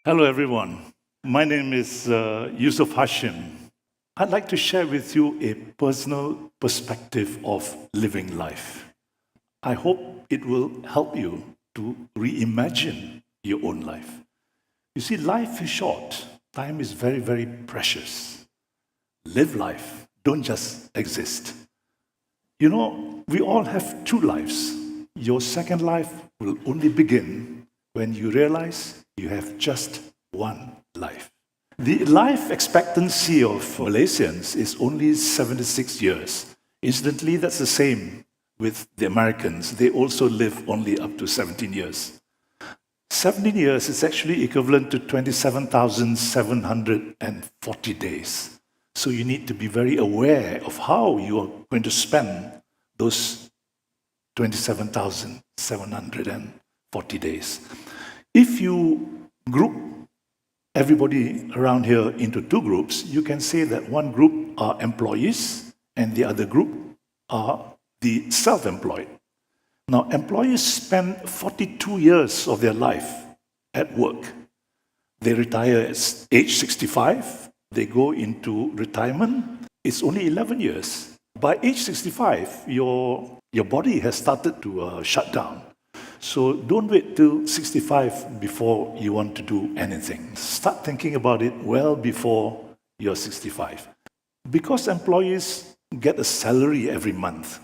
Hello, everyone. My name is Yusuf Hashim. I'd like to share with you a personal perspective of living life. I hope it will help you to reimagine your own life. You see, life is short, time is very, very precious. Live life, don't just exist. You know, we all have two lives. Your second life will only begin when you realize you have just one life. The life expectancy of Malaysians is only 76 years. Incidentally, that's the same with the Americans. They also live only up to 17 years. 17 years is actually equivalent to 27,740 days. So you need to be very aware of how you are going to spend those 27,740 days. If you group everybody around here into two groups, you can say that one group are employees and the other group are the self-employed. Now, employees spend 42 years of their life at work. They retire at age 65, they go into retirement, it's only 11 years. By age 65, your body has started to shut down. So don't wait till 65 before you want to do anything. Start thinking about it well before you're 65. Because employees get a salary every month,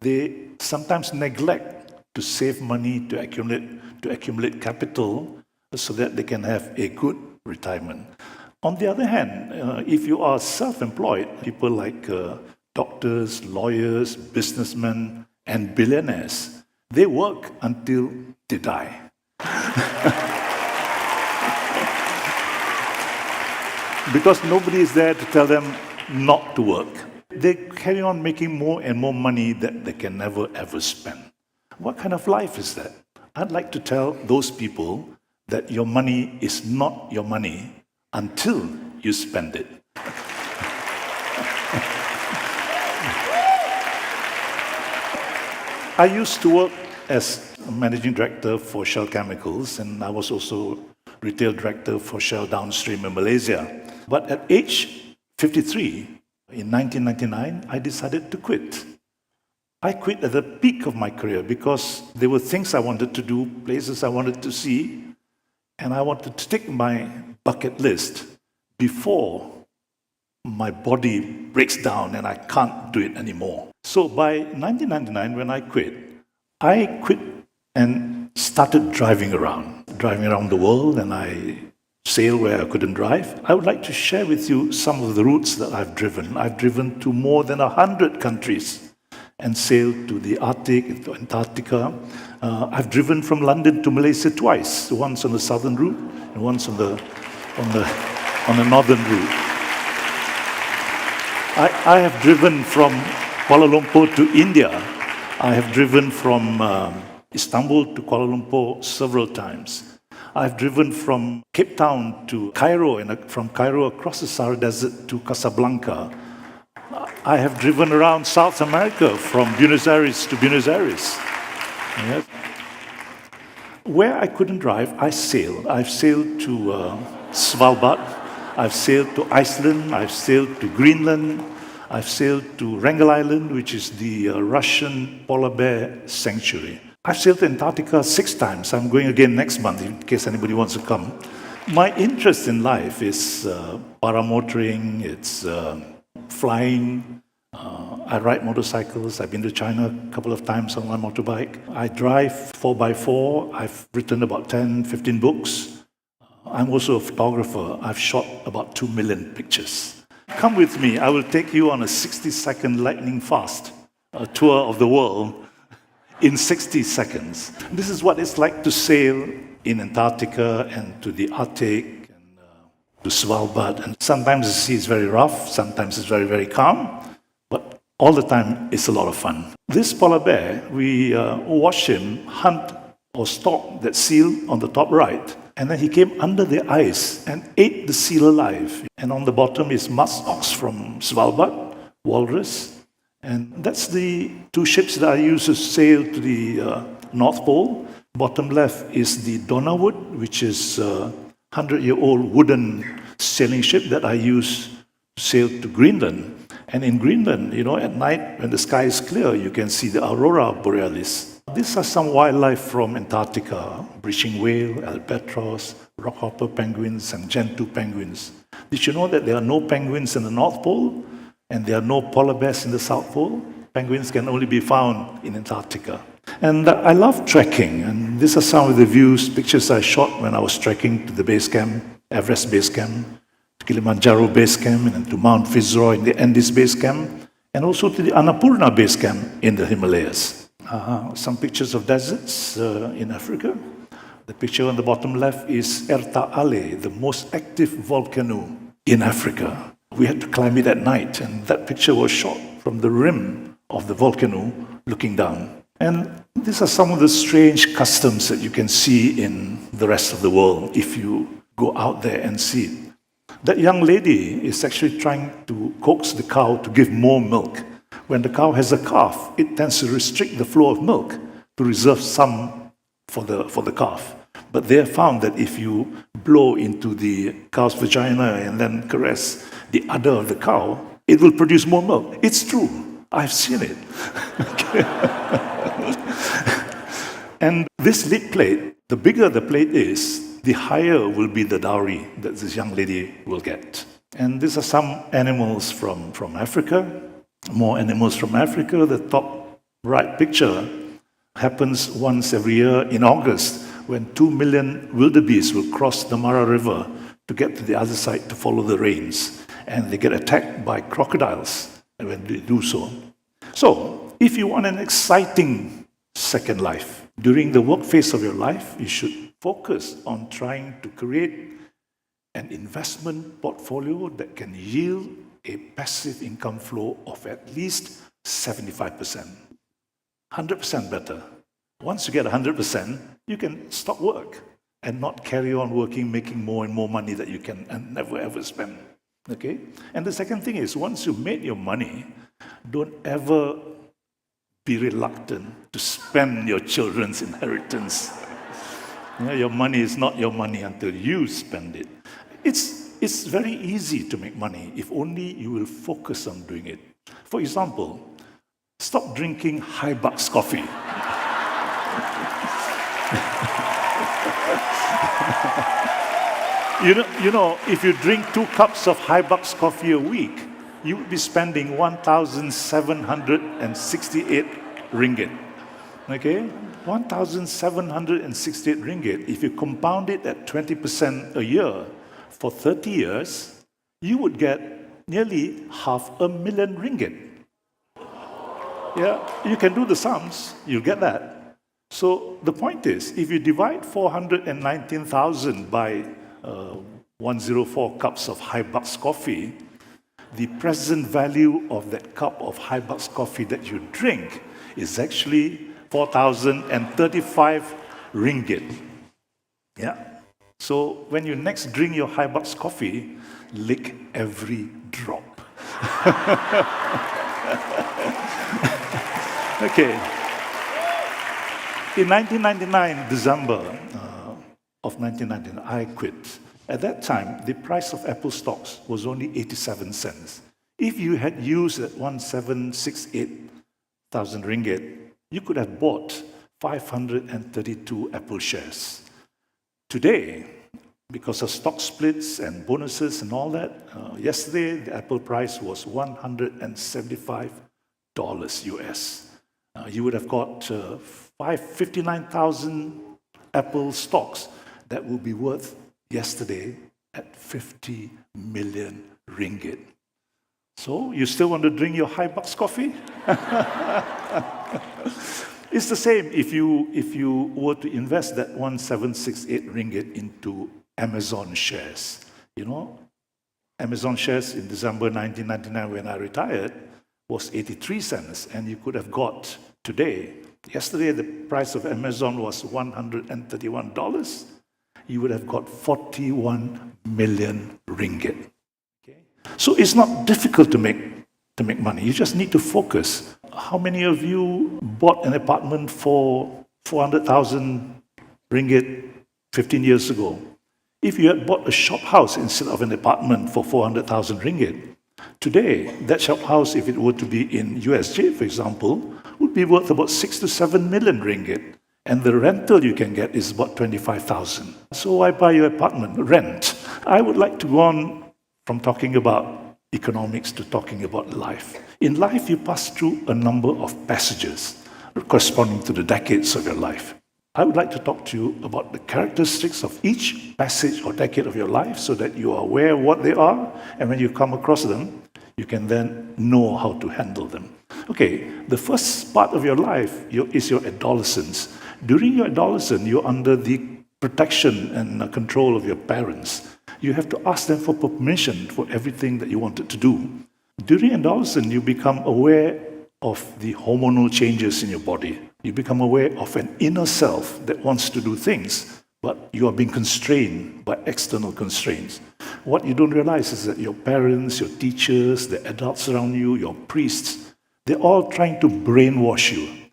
they sometimes neglect to save money, to accumulate capital so that they can have a good retirement. On the other hand, if you are self-employed, people like doctors, lawyers, businessmen, and billionaires, they work until they die. Because nobody is there to tell them not to work. They carry on making more and more money that they can never ever spend. What kind of life is that? I'd like to tell those people that your money is not your money until you spend it. I used to work as a managing director for Shell Chemicals, and I was also retail director for Shell Downstream in Malaysia. But at age 53, in 1999, I decided to quit. I quit at the peak of my career because there were things I wanted to do, places I wanted to see, and I wanted to tick my bucket list before my body breaks down and I can't do it anymore. So by 1999, when I quit and started driving around the world, and I sailed where I couldn't drive. I would like to share with you some of the routes that I've driven. I've driven to more than 100 countries and sailed to the Arctic, to Antarctica. I've driven from London to Malaysia twice, once on the southern route and once on the northern route. I have driven from Kuala Lumpur to India. I have driven from Istanbul to Kuala Lumpur several times. I've driven from Cape Town to Cairo, and from Cairo across the Sahara Desert to Casablanca. I have driven around South America from Buenos Aires to Buenos Aires. Yes. Where I couldn't drive, I sailed. I've sailed to Svalbard. I've sailed to Iceland. I've sailed to Greenland. I've sailed to Wrangel Island, which is the Russian polar bear sanctuary. I've sailed to Antarctica 6 times. I'm going again next month in case anybody wants to come. My interest in life is paramotoring, it's flying. I ride motorcycles. I've been to China a couple of times on my motorbike. I drive 4x4. I've written about 10, 15 books. I'm also a photographer. I've shot about 2 million pictures. Come with me. I will take you on a 60-second lightning fast tour of the world in 60 seconds. This is what it's like to sail in Antarctica and to the Arctic and to Svalbard. And sometimes the sea is very rough, sometimes it's very, very calm, but all the time it's a lot of fun. This polar bear, we watched him hunt or stalk that seal on the top right. And then he came under the ice and ate the seal alive. And on the bottom is musk ox from Svalbard, walrus. And that's the 2 ships that I used to sail to the North Pole. Bottom left is the Donnerwood, which is 100-year-old wooden sailing ship that I use to sail to Greenland. And in Greenland, at night when the sky is clear, you can see the aurora borealis. These are some wildlife from Antarctica: breaching whale, albatross, rockhopper penguins, and gentoo penguins. Did you know that there are no penguins in the North Pole and there are no polar bears in the South Pole? Penguins can only be found in Antarctica. And I love trekking, and these are some of the pictures I shot when I was trekking to the base camp, Everest Base Camp, to Kilimanjaro Base Camp, and to Mount Fitzroy in the Andes Base Camp, and also to the Annapurna Base Camp in the Himalayas. Some pictures of deserts in Africa. The picture on the bottom left is Erta Ale, the most active volcano in Africa. We had to climb it at night, and that picture was shot from the rim of the volcano looking down. And these are some of the strange customs that you can see in the rest of the world if you go out there and see it. That young lady is actually trying to coax the cow to give more milk. When the cow has a calf, it tends to restrict the flow of milk to reserve some for the calf. But they have found that if you blow into the cow's vagina and then caress the udder of the cow, it will produce more milk. It's true. I've seen it. And this lead plate, the bigger the plate is, the higher will be the dowry that this young lady will get. And these are some animals from Africa, more animals from Africa. The top right picture happens once every year in August, when 2 million wildebeest will cross the Mara River to get to the other side to follow the rains. And they get attacked by crocodiles when they do so. So, if you want an exciting second life, during the work phase of your life, you should focus on trying to create an investment portfolio that can yield a passive income flow of at least 75%. 100% better. Once you get 100%, you can stop work and not carry on working, making more and more money that you can and never ever spend. Okay? And the second thing is, once you've made your money, don't ever be reluctant to spend your children's inheritance. Your money is not your money until you spend it. It's very easy to make money if only you will focus on doing it. For example, stop drinking high-bucks coffee. If you drink 2 cups of high-bucks coffee a week, you would be spending 1,768 ringgit. Okay? 1,768 ringgit. If you compound it at 20% a year for 30 years, you would get nearly 500,000 ringgit. Yeah, you can do the sums, you'll get that. So the point is, if you divide 419,000 by 104 cups of high-bucks coffee, the present value of that cup of high-bucks coffee that you drink is actually 4,035 ringgit. Yeah. So when you next drink your high-bucks coffee, lick every drop. Okay. In 1999, December of 1999, I quit. At that time, the price of Apple stocks was only 87 cents. If you had used that 1,768,000 ringgit, you could have bought 532 Apple shares. Today, because of stock splits and bonuses and all that, yesterday the Apple price was $175 US. You would have got 59,000 Apple stocks that will be worth yesterday at 50 million ringgit. So, you still want to drink your high-bucks coffee? It's the same if you were to invest that 1,768 ringgit into Amazon shares. Amazon shares in December 1999 when I retired was 83 cents, and you could have got today. Yesterday, the price of Amazon was $131. You would have got 41 million ringgit. Okay? So it's not difficult to make money. You just need to focus. How many of you bought an apartment for 400,000 ringgit 15 years ago? If you had bought a shop house instead of an apartment for 400,000 ringgit, today, that shop house, if it were to be in USJ, for example, would be worth about 6 to 7 million ringgit. And the rental you can get is about 25,000. So why buy your apartment? Rent. I would like to go on from talking about economics to talking about life. In life, you pass through a number of passages corresponding to the decades of your life. I would like to talk to you about the characteristics of each passage or decade of your life so that you are aware of what they are, and when you come across them, you can then know how to handle them. Okay, the first part of your life is your adolescence. During your adolescence, you're under the protection and control of your parents. You have to ask them for permission for everything that you wanted to do. During adolescence, you become aware of the hormonal changes in your body. You become aware of an inner self that wants to do things, but you are being constrained by external constraints. What you don't realize is that your parents, your teachers, the adults around you, your priests, they're all trying to brainwash you,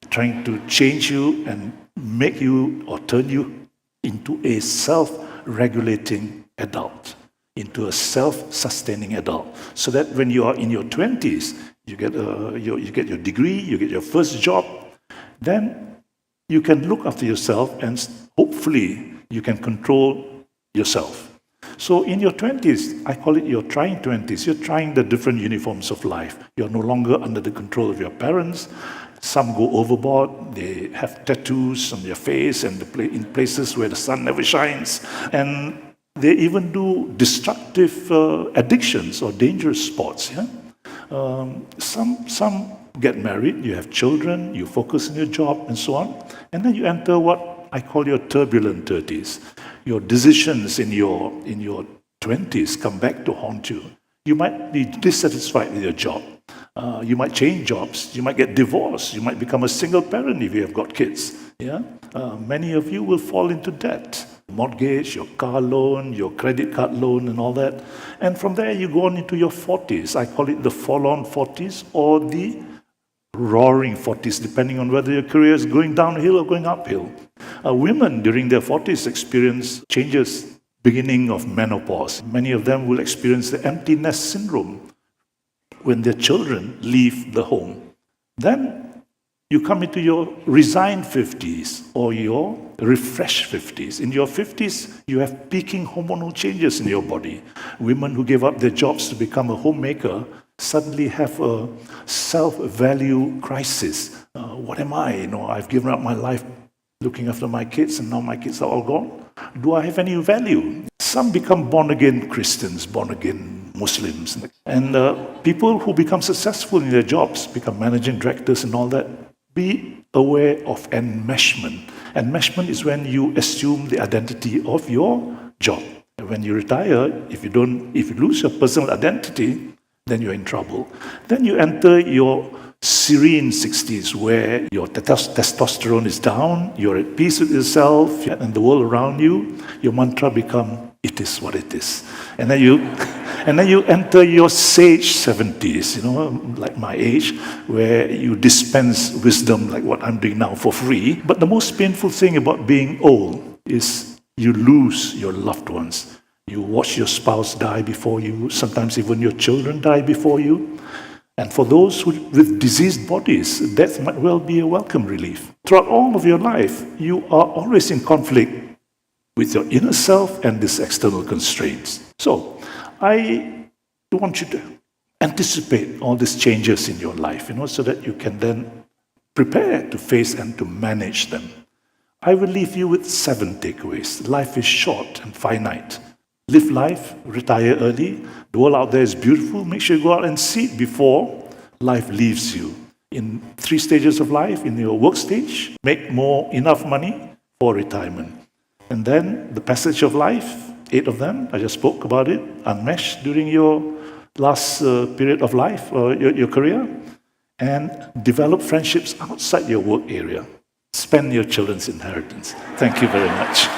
trying to change you and make you or turn you into a self-regulating adult, into a self-sustaining adult, so that when you are in your 20s, you get your degree, you get your first job, then you can look after yourself and hopefully you can control yourself. So in your 20s, I call it your trying 20s, you're trying the different uniforms of life. You're no longer under the control of your parents. Some go overboard, they have tattoos on their face and in places where the sun never shines. And they even do destructive addictions or dangerous sports. Yeah? Some get married, you have children, you focus on your job and so on. And then you enter what I call your turbulent 30s. Your decisions in your 20s come back to haunt you. You might be dissatisfied with your job. You might change jobs. You might get divorced. You might become a single parent if you have got kids. Yeah? Many of you will fall into debt. Mortgage, your car loan, your credit card loan and all that. And from there you go on into your 40s. I call it the fall-on 40s or the roaring 40s, depending on whether your career is going downhill or going uphill. Women during their 40s experience changes beginning of menopause. Many of them will experience the empty nest syndrome when their children leave the home. Then you come into your resigned 50s or your refreshed 50s. In your 50s, you have peaking hormonal changes in your body. Women who gave up their jobs to become a homemaker suddenly have a self-value crisis. What am I? I've given up my life looking after my kids and now my kids are all gone. Do I have any value? Some become born-again Christians, born-again Muslims. And people who become successful in their jobs, become managing directors and all that, be aware of enmeshment. Enmeshment is when you assume the identity of your job. And when you retire, if you lose your personal identity, then you're in trouble. Then you enter your serene 60s where your testosterone is down, you're at peace with yourself and the world around you. Your mantra become, it is what it is. And then you enter your sage 70s, like my age, where you dispense wisdom like what I'm doing now for free. But the most painful thing about being old is you lose your loved ones. You watch your spouse die before you, sometimes even your children die before you. And for those with diseased bodies, death might well be a welcome relief. Throughout all of your life, you are always in conflict with your inner self and these external constraints. So, I want you to anticipate all these changes in your life, so that you can then prepare to face and to manage them. I will leave you with 7 takeaways. Life is short and finite. Live life, retire early. The world out there is beautiful. Make sure you go out and see it before life leaves you. In 3 stages of life, in your work stage, make enough money for retirement. And then the passage of life, 8 of them, I just spoke about it, unmeshed during your last period of life, or your career, and develop friendships outside your work area. Spend your children's inheritance. Thank you very much.